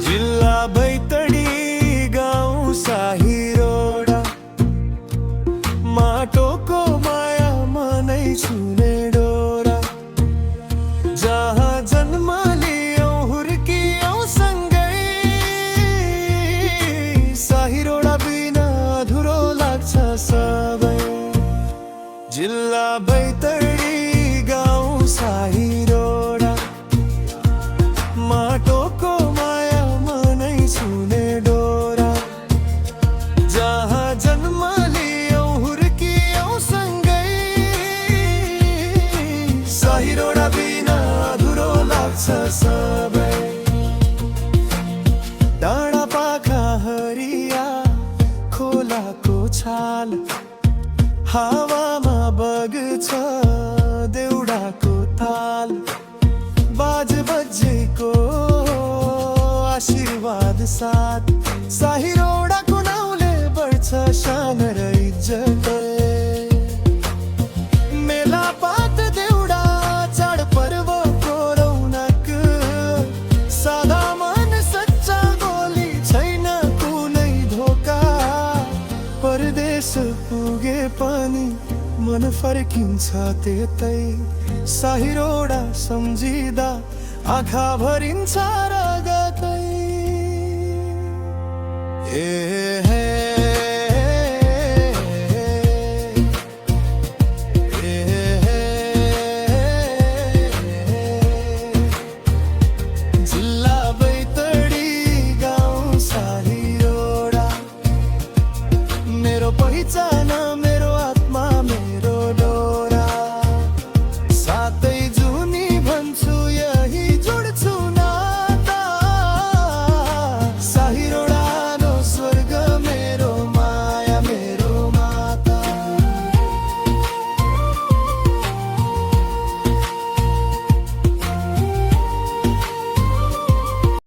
जिल्ला बैतडी गाउँ साहिरोडा माटोको माया मनै छुने डोरा जहाँ जन्म लियौं हुर्कियौं सँगै साहिरोडा बिना अधुरो लाग्छ सबै जिल्ला बैतडी गाउँ साहिरोडा माटोको माया मनै छुने डोरा जहाँ जन्म लियौं हुर्कियौं सँगै साहिरोडा बिना अधुरो लाग्छ सबै डाँडा पाखा हरिया खोलाको छाल हावामा बग्छ देउडाको ताल बाज बजेको आशीर्वाद साथ साहिरोडाको नाउँले बढ्छ शान र इज्जत मेलापात देउडा चाडपर्वको रौनक सादा मन सच्चा गोली छैन कुनै धोका परदेश पुगे पनि मन फर्किन्छ त्यतै साहिरोडा सम्झिँदा आँखा भरिन्छ रगतै